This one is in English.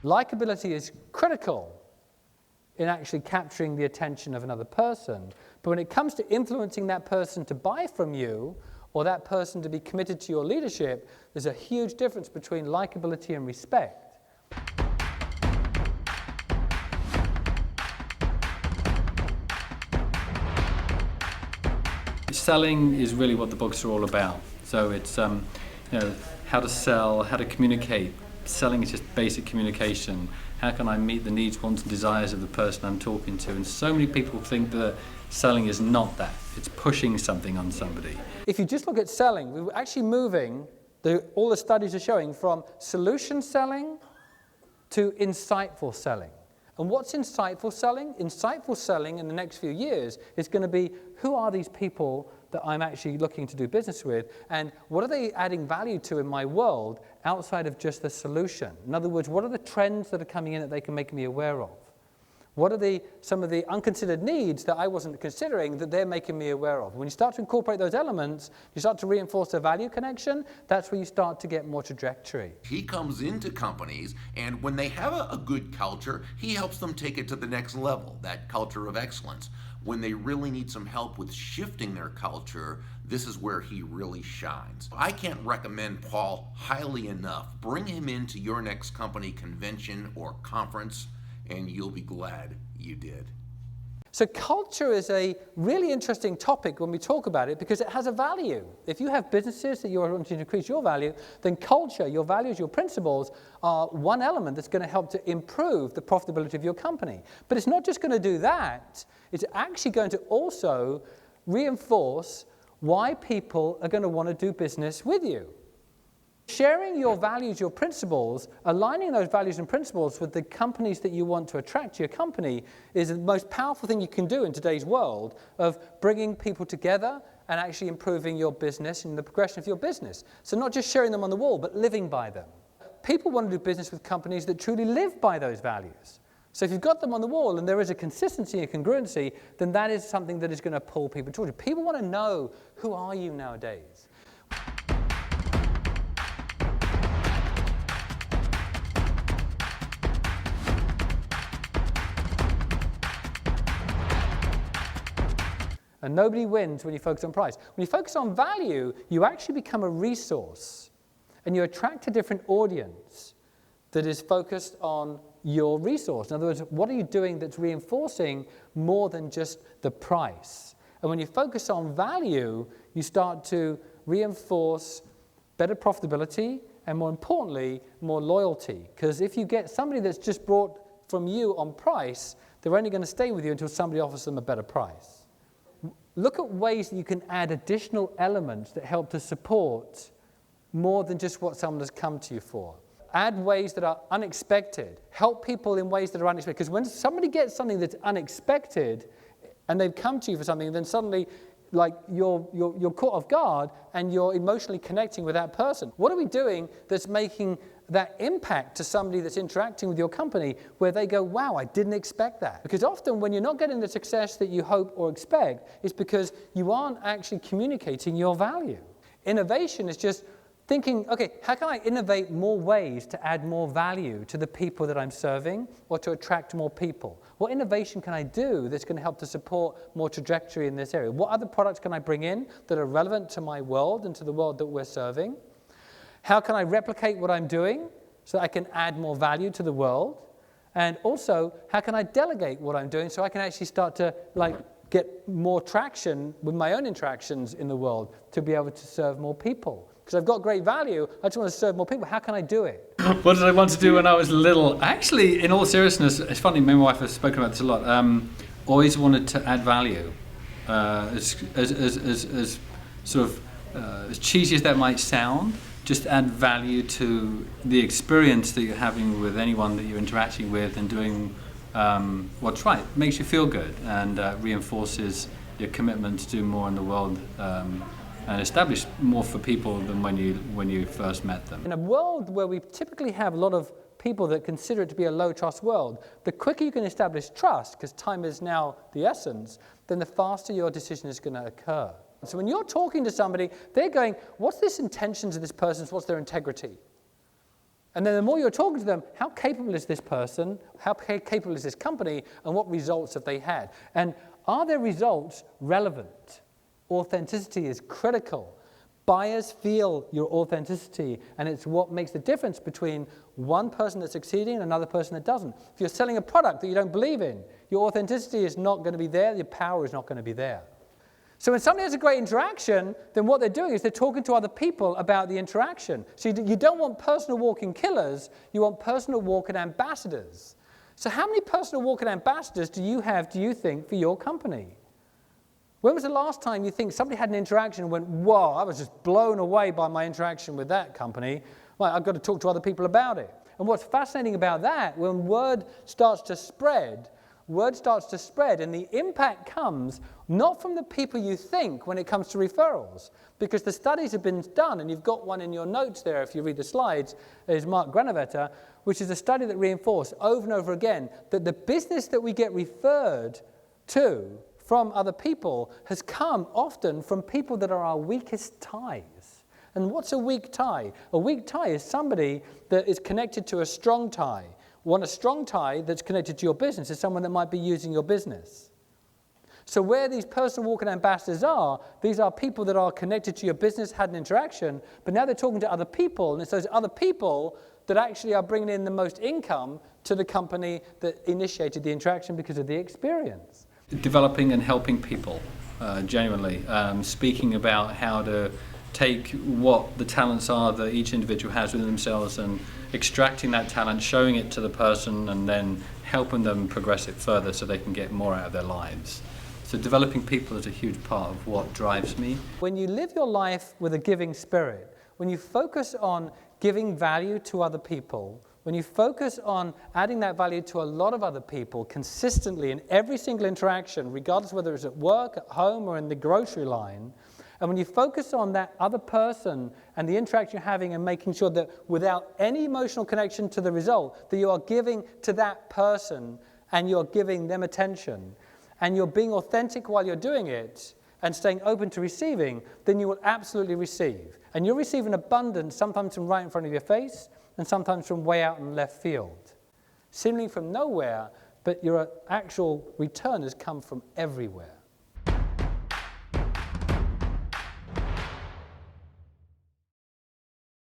Likability is critical in actually capturing the attention of another person. But when it comes to influencing that person to buy from you, or that person to be committed to your leadership, there's a huge difference between likability and respect. Selling is really what the books are all about. So it's how to sell, how to communicate. Selling is just basic communication. How can I meet the needs, wants, and desires of the person I'm talking to? And so many people think that selling is not that. It's pushing something on somebody. If you just look at selling, we're actually moving, all the studies are showing, from solution selling to insightful selling. And what's insightful selling? Insightful selling in the next few years is going to be, who are these people that I'm actually looking to do business with, and what are they adding value to in my world outside of just the solution? In other words, what are the trends that are coming in that they can make me aware of? What are some of the unconsidered needs that I wasn't considering that they're making me aware of? When you start to incorporate those elements, you start to reinforce the value connection, that's where you start to get more trajectory. He comes into companies, and when they have a good culture, he helps them take it to the next level, that culture of excellence. When they really need some help with shifting their culture, this is where he really shines. I can't recommend Paul highly enough. Bring him into your next company convention or conference, and you'll be glad you did. So culture is a really interesting topic when we talk about it because it has a value. If you have businesses that you're wanting to increase your value, then culture, your values, your principles are one element that's going to help to improve the profitability of your company. But it's not just going to do that. It's actually going to also reinforce why people are going to want to do business with you. Sharing your values, your principles, aligning those values and principles with the companies that you want to attract to your company is the most powerful thing you can do in today's world of bringing people together and actually improving your business and the progression of your business. So not just sharing them on the wall, but living by them. People want to do business with companies that truly live by those values. So if you've got them on the wall and there is a consistency and congruency, then that is something that is going to pull people towards you. People want to know, who are you nowadays? And nobody wins when you focus on price. When you focus on value, you actually become a resource. And you attract a different audience that is focused on your resource. In other words, what are you doing that's reinforcing more than just the price? And when you focus on value, you start to reinforce better profitability and, more importantly, more loyalty. Because if you get somebody that's just bought from you on price, they're only going to stay with you until somebody offers them a better price. Look at ways that you can add additional elements that help to support more than just what someone has come to you for. Add ways that are unexpected. Help people in ways that are unexpected. Because when somebody gets something that's unexpected and they've come to you for something, then suddenly you're caught off guard and you're emotionally connecting with that person. What are we doing that's making that impact to somebody that's interacting with your company where they go, wow, I didn't expect that? Because often when you're not getting the success that you hope or expect, it's because you aren't actually communicating your value. Innovation is just thinking, okay, how can I innovate more ways to add more value to the people that I'm serving or to attract more people? What innovation can I do that's going to help to support more trajectory in this area? What other products can I bring in that are relevant to my world and to the world that we're serving? How can I replicate what I'm doing so I can add more value to the world? And also, how can I delegate what I'm doing so I can actually start to get more traction with my own interactions in the world to be able to serve more people? Because I've got great value, I just want to serve more people. How can I do it? What did I want to do when I was little? Actually, in all seriousness, it's funny, my wife has spoken about this a lot. Always wanted to add value. As cheesy as that might sound, just add value to the experience that you're having with anyone that you're interacting with and doing what's right. It makes you feel good and reinforces your commitment to do more in the world and establish more for people than when you first met them. In a world where we typically have a lot of people that consider it to be a low trust world, the quicker you can establish trust, because time is now the essence, then the faster your decision is going to occur. So when you're talking to somebody, they're going, what's this intentions of this person? What's their integrity? And then the more you're talking to them, how capable is this person? How capable is this company? And what results have they had? And are their results relevant? Authenticity is critical. Buyers feel your authenticity, and it's what makes the difference between one person that's succeeding and another person that doesn't. If you're selling a product that you don't believe in, your authenticity is not going to be there, your power is not going to be there. So when somebody has a great interaction, then what they're doing is they're talking to other people about the interaction. So you don't want personal walking killers, you want personal walking ambassadors. So how many personal walking ambassadors do you think, for your company? When was the last time you think somebody had an interaction and went, whoa, I was just blown away by my interaction with that company. Well, I've got to talk to other people about it. And what's fascinating about that, when word starts to spread, and the impact comes not from the people you think when it comes to referrals, because the studies have been done, and you've got one in your notes there if you read the slides, is Mark Granovetter, which is a study that reinforced over and over again that the business that we get referred to from other people has come often from people that are our weakest ties. And what's a weak tie? A weak tie is somebody that is connected to a strong tie. A strong tie that's connected to your business is someone that might be using your business. So where these personal walking ambassadors are, these are people that are connected to your business, had an interaction, but now they're talking to other people, and it's those other people that actually are bringing in the most income to the company that initiated the interaction because of the experience. Developing and helping people, genuinely. Speaking about how to take what the talents are that each individual has within themselves and extracting that talent, showing it to the person, and then helping them progress it further so they can get more out of their lives. So developing people is a huge part of what drives me. When you live your life with a giving spirit, when you focus on giving value to other people, when you focus on adding that value to a lot of other people consistently in every single interaction, regardless of whether it's at work, at home, or in the grocery line, and when you focus on that other person and the interaction you're having and making sure that without any emotional connection to the result, that you are giving to that person and you're giving them attention, and you're being authentic while you're doing it and staying open to receiving, then you will absolutely receive. And you'll receive an abundance, sometimes from right in front of your face, and sometimes from way out in left field. Seemingly from nowhere, but your actual return has come from everywhere.